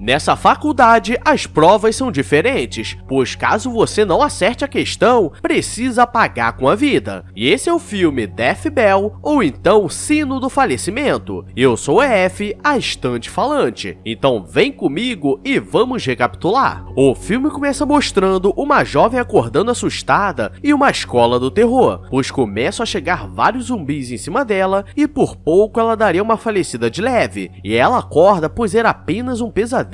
Nessa faculdade, as provas são diferentes, pois caso você não acerte a questão, precisa pagar com a vida. E esse é o filme Death Bell, ou então Sino do Falecimento. Eu sou a F, a estante falante. Então vem comigo e vamos recapitular. O filme começa mostrando uma jovem acordando assustada em uma escola do terror, pois começam a chegar vários zumbis em cima dela e por pouco ela daria uma falecida de leve. E ela acorda pois era apenas um pesadelo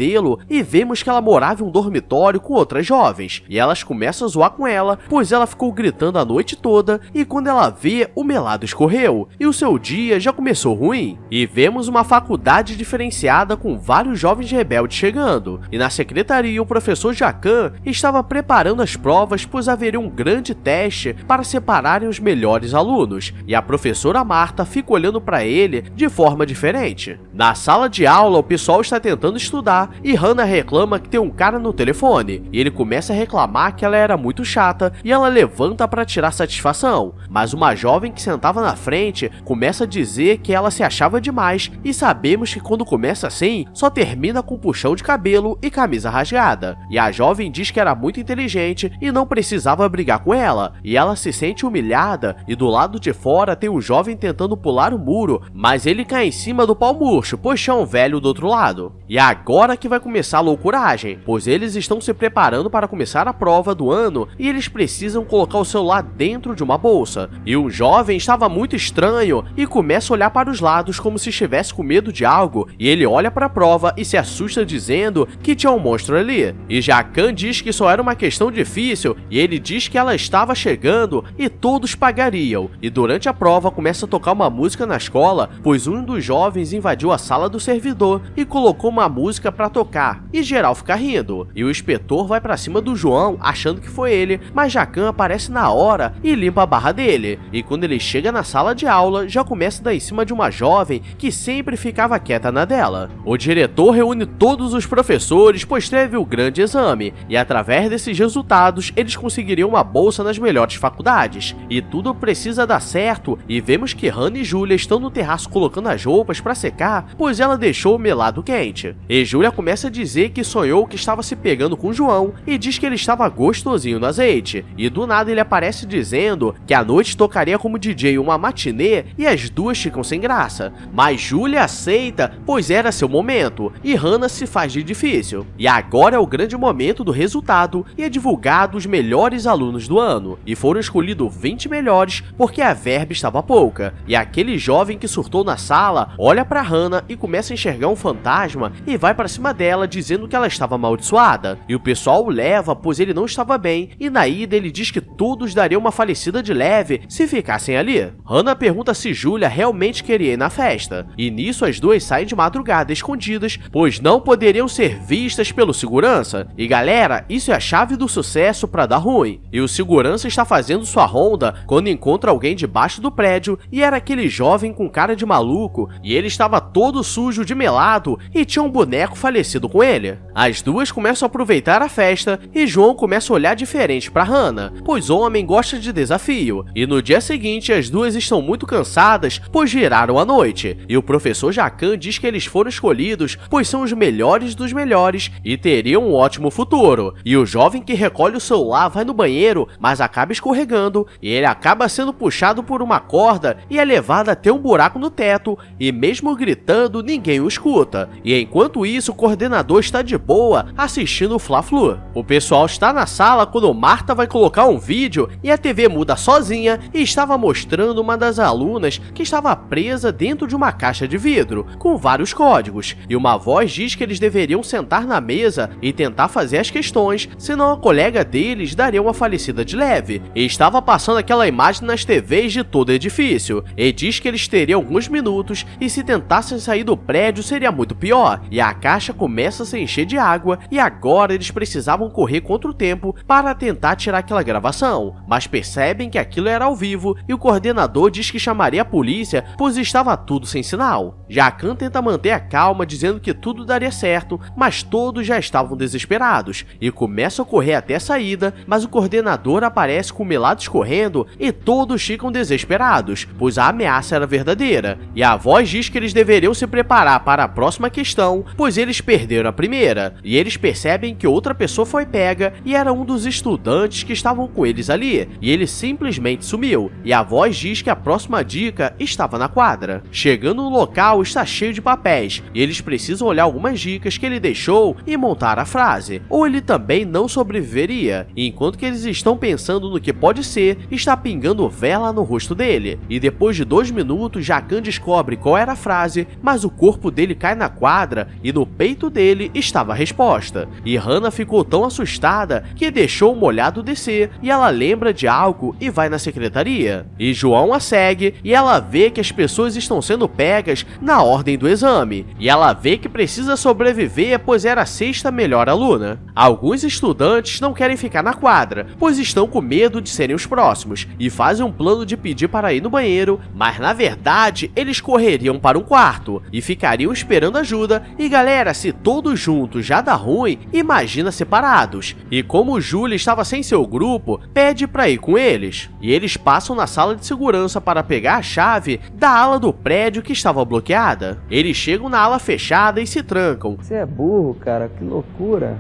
e vemos que ela morava em um dormitório com outras jovens. E elas começam a zoar com ela, pois ela ficou gritando a noite toda e quando ela vê, o melado escorreu e o seu dia já começou ruim. E vemos uma faculdade diferenciada com vários jovens rebeldes chegando. E na secretaria o professor Jacan estava preparando as provas, pois haveria um grande teste para separarem os melhores alunos. E a professora Marta fica olhando para ele de forma diferente. Na sala de aula o pessoal está tentando estudar e Hannah reclama que tem um cara no telefone, e ele começa a reclamar que ela era muito chata e ela levanta para tirar satisfação, mas uma jovem que sentava na frente começa a dizer que ela se achava demais e sabemos que quando começa assim, só termina com puxão de cabelo e camisa rasgada, e a jovem diz que era muito inteligente e não precisava brigar com ela, e ela se sente humilhada e do lado de fora tem um jovem tentando pular o muro, mas ele cai em cima do pau murcho, pois tinha um velho do outro lado. E agora que vai começar a loucuragem, pois eles estão se preparando para começar a prova do ano e eles precisam colocar o celular dentro de uma bolsa. E um jovem estava muito estranho e começa a olhar para os lados como se estivesse com medo de algo, e ele olha para a prova e se assusta dizendo que tinha um monstro ali. E Jacan diz que só era uma questão difícil e ele diz que ela estava chegando e todos pagariam. E durante a prova começa a tocar uma música na escola, pois um dos jovens invadiu a sala do servidor e colocou uma música para tocar, e geral fica rindo, e o inspetor vai pra cima do João achando que foi ele, mas Jacan aparece na hora e limpa a barra dele, e quando ele chega na sala de aula, já começa a dar em cima de uma jovem que sempre ficava quieta na dela. O diretor reúne todos os professores, pois teve o grande exame, e através desses resultados, eles conseguiriam uma bolsa nas melhores faculdades, e tudo precisa dar certo, e vemos que Hannah e Julia estão no terraço colocando as roupas pra secar, pois ela deixou o melado quente, e Julia começa a dizer que sonhou que estava se pegando com João e diz que ele estava gostosinho no azeite, e do nada ele aparece dizendo que a noite tocaria como DJ uma matinê e as duas ficam sem graça, mas Julia aceita, pois era seu momento, e Hannah se faz de difícil. E agora é o grande momento do resultado e é divulgado os melhores alunos do ano, e foram escolhidos 20 melhores porque a verba estava pouca, e aquele jovem que surtou na sala olha para Hannah e começa a enxergar um fantasma e vai para cima dela dizendo que ela estava amaldiçoada, e o pessoal o leva pois ele não estava bem, e na ida ele diz que todos dariam uma falecida de leve se ficassem ali. Hannah pergunta se Julia realmente queria ir na festa, e nisso as duas saem de madrugada escondidas, pois não poderiam ser vistas pelo segurança, e galera, isso é a chave do sucesso para dar ruim, e o segurança está fazendo sua ronda quando encontra alguém debaixo do prédio, e era aquele jovem com cara de maluco, e ele estava todo sujo de melado e tinha um boneco falecido com ele. As duas começam a aproveitar a festa e João começa a olhar diferente para Hannah, pois o homem gosta de desafio, e no dia seguinte as duas estão muito cansadas, pois viraram a noite, e o professor Jacan diz que eles foram escolhidos, pois são os melhores dos melhores e teriam um ótimo futuro, e o jovem que recolhe o celular vai no banheiro, mas acaba escorregando, e ele acaba sendo puxado por uma corda e é levado até um buraco no teto, e mesmo gritando, ninguém o escuta, e enquanto isso o coordenador está de boa assistindo o Fla-Flu. O pessoal está na sala quando Marta vai colocar um vídeo e a TV muda sozinha e estava mostrando uma das alunas que estava presa dentro de uma caixa de vidro com vários códigos, e uma voz diz que eles deveriam sentar na mesa e tentar fazer as questões, senão a colega deles daria uma falecida de leve, e estava passando aquela imagem nas TVs de todo o edifício, e diz que eles teriam alguns minutos e se tentassem sair do prédio seria muito pior, e a caixa começa a se encher de água, e agora eles precisavam correr contra o tempo para tentar tirar aquela gravação, mas percebem que aquilo era ao vivo e o coordenador diz que chamaria a polícia, pois estava tudo sem sinal. Jacan tenta manter a calma dizendo que tudo daria certo, mas todos já estavam desesperados e começam a correr até a saída, mas o coordenador aparece com o melado escorrendo e todos ficam desesperados, pois a ameaça era verdadeira, e a voz diz que eles deveriam se preparar para a próxima questão, pois eles eles perderam a primeira, e eles percebem que outra pessoa foi pega e era um dos estudantes que estavam com eles ali, e ele simplesmente sumiu, e a voz diz que a próxima dica estava na quadra. Chegando no local, está cheio de papéis, e eles precisam olhar algumas dicas que ele deixou e montar a frase, ou ele também não sobreviveria. E enquanto que eles estão pensando no que pode ser, está pingando vela no rosto dele, e depois de 2 minutos, Jacan descobre qual era a frase, mas o corpo dele cai na quadra e no peito dele estava a resposta. E Hannah ficou tão assustada que deixou o molhado descer, e ela lembra de algo e vai na secretaria. E João a segue e ela vê que as pessoas estão sendo pegas na ordem do exame, e ela vê que precisa sobreviver pois era a 6ª melhor aluna. Alguns estudantes não querem ficar na quadra, pois estão com medo de serem os próximos, e fazem um plano de pedir para ir no banheiro, mas na verdade eles correriam para um quarto e ficariam esperando ajuda. E galera, se todos juntos já dá ruim, imagina separados. E como Julia estava sem seu grupo, pede para ir com eles, e eles passam na sala de segurança para pegar a chave da ala do prédio que estava bloqueada. Eles chegam na ala fechada e se trancam. Você é burro, cara, que loucura.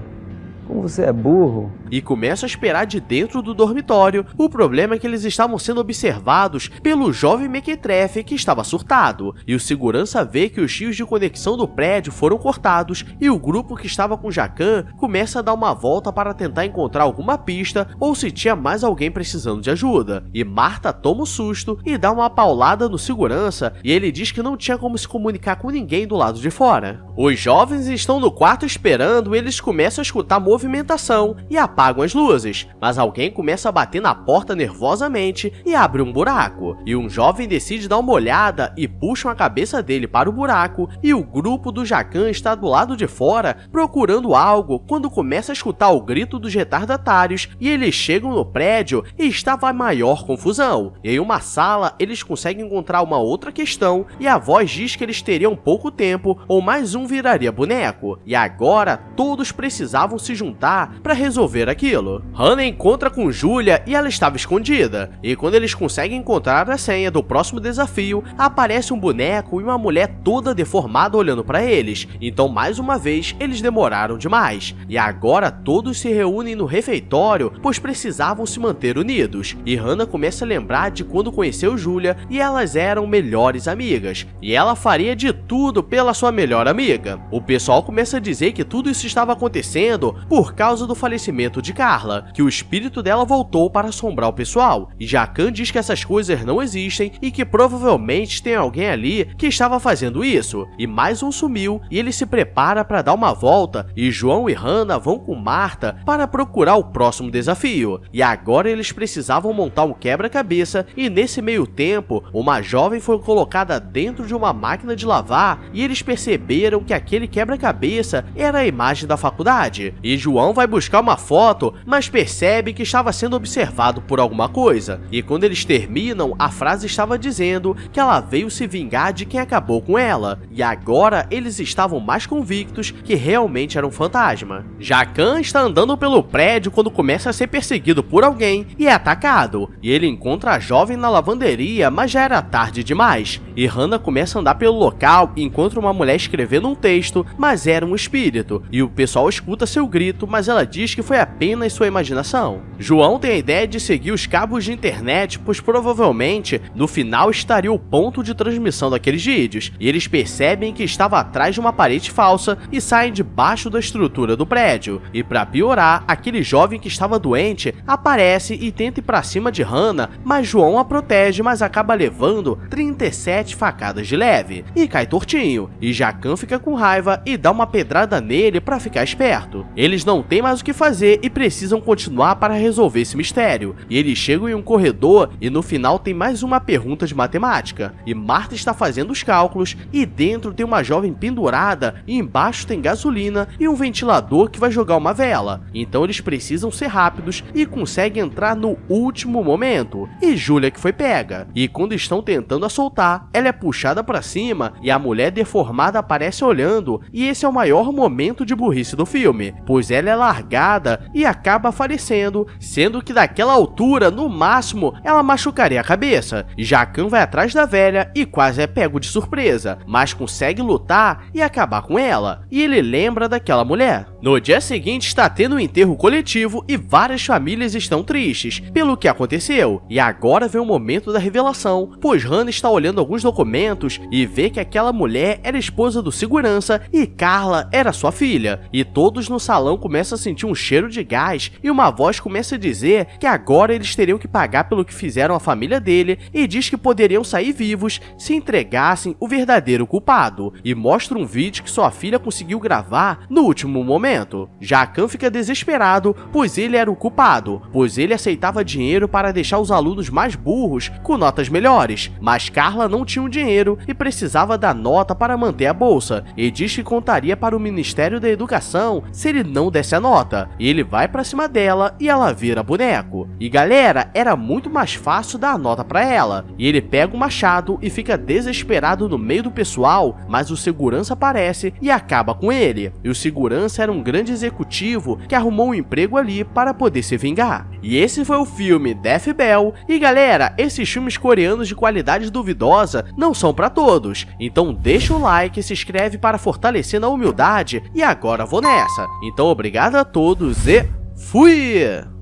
Como você é burro. E começa a esperar de dentro do dormitório. O problema é que eles estavam sendo observados pelo jovem mequetrefe que estava surtado, e o segurança vê que os fios de conexão do prédio foram cortados, e o grupo que estava com Jacan começa a dar uma volta para tentar encontrar alguma pista ou se tinha mais alguém precisando de ajuda. E Marta toma um susto e dá uma paulada no segurança, e ele diz que não tinha como se comunicar com ninguém do lado de fora. Os jovens estão no quarto esperando e eles começam a escutar movimentação e apagam as luzes, mas alguém começa a bater na porta nervosamente e abre um buraco, e um jovem decide dar uma olhada e puxam a cabeça dele para o buraco, e o grupo do Jacan está do lado de fora procurando algo quando começa a escutar o grito dos retardatários, e eles chegam no prédio e estava a maior confusão. E em uma sala eles conseguem encontrar uma outra questão, e a voz diz que eles teriam pouco tempo ou mais um viraria boneco, e agora todos precisavam se juntar para resolver aquilo. Hannah encontra com Julia e ela estava escondida, e quando eles conseguem encontrar a senha do próximo desafio, aparece um boneco e uma mulher toda deformada olhando para eles. Então mais uma vez eles demoraram demais, e agora todos se reúnem no refeitório pois precisavam se manter unidos. E Hannah começa a lembrar de quando conheceu Julia e elas eram melhores amigas, e ela faria de tudo pela sua melhor amiga. O pessoal começa a dizer que tudo isso estava acontecendo por causa do falecimento de Carla, que o espírito dela voltou para assombrar o pessoal, e Jacan diz que essas coisas não existem e que provavelmente tem alguém ali que estava fazendo isso, e mais um sumiu, e ele se prepara para dar uma volta, e João e Hannah vão com Marta para procurar o próximo desafio, e agora eles precisavam montar um quebra-cabeça, e nesse meio tempo, uma jovem foi colocada dentro de uma máquina de lavar, e eles perceberam que aquele quebra-cabeça era a imagem da faculdade, e João vai buscar uma foto, mas percebe que estava sendo observado por alguma coisa, e quando eles terminam, a frase estava dizendo que ela veio se vingar de quem acabou com ela, e agora eles estavam mais convictos que realmente era um fantasma. Jacan está andando pelo prédio quando começa a ser perseguido por alguém e é atacado, e ele encontra a jovem na lavanderia, mas já era tarde demais, e Hannah começa a andar pelo local e encontra uma mulher escrevendo um texto, mas era um espírito, e o pessoal escuta seu grito, mas ela diz que foi apenas sua imaginação. João tem a ideia de seguir os cabos de internet, pois provavelmente no final estaria o ponto de transmissão daqueles vídeos, e eles percebem que estava atrás de uma parede falsa e saem debaixo da estrutura do prédio. E para piorar, aquele jovem que estava doente aparece e tenta ir para cima de Hannah, mas João a protege, mas acaba levando 37 facadas de leve e cai tortinho, e Jacan fica com raiva e dá uma pedrada nele para ficar esperto. Eles não têm mais o que fazer e precisam continuar para resolver esse mistério, e eles chegam em um corredor e no final tem mais uma pergunta de matemática, e Marta está fazendo os cálculos e dentro tem uma jovem pendurada e embaixo tem gasolina e um ventilador que vai jogar uma vela. Então eles precisam ser rápidos e conseguem entrar no último momento, e Julia que foi pega, e quando estão tentando a soltar, ela é puxada para cima e a mulher deformada aparece olhando, e esse é o maior momento de burrice do filme, pois ela é largada e acaba falecendo, sendo que daquela altura, no máximo, ela machucaria a cabeça. Jacan vai atrás da velha e quase é pego de surpresa, mas consegue lutar e acabar com ela, e ele lembra daquela mulher. No dia seguinte está tendo um enterro coletivo e várias famílias estão tristes pelo que aconteceu, e agora vem o momento da revelação, pois Hannah está olhando alguns documentos e vê que aquela mulher era esposa do segurança e Carla era sua filha, e todos no salão começam a sentir um cheiro de gás e uma voz começa a dizer que agora eles teriam que pagar pelo que fizeram à família dele e diz que poderiam sair vivos se entregassem o verdadeiro culpado, e mostra um vídeo que sua filha conseguiu gravar no último momento. Jacan fica desesperado, pois ele era o culpado, pois ele aceitava dinheiro para deixar os alunos mais burros com notas melhores, mas Carla não tinha o dinheiro e precisava da nota para manter a bolsa, e diz que contaria para o Ministério da Educação se ele não desse a nota, e ele vai pra cima dela e ela vira boneco. E galera, era muito mais fácil dar a nota pra ela, e ele pega o machado e fica desesperado no meio do pessoal, mas o segurança aparece e acaba com ele, e o segurança era um grande executivo que arrumou um emprego ali para poder se vingar. E esse foi o filme Death Bell, e galera, esses filmes coreanos de qualidade duvidosa não são pra todos, então deixa o like, se inscreve para fortalecer na humildade, e agora vou nessa. Então obrigado a todos e fui!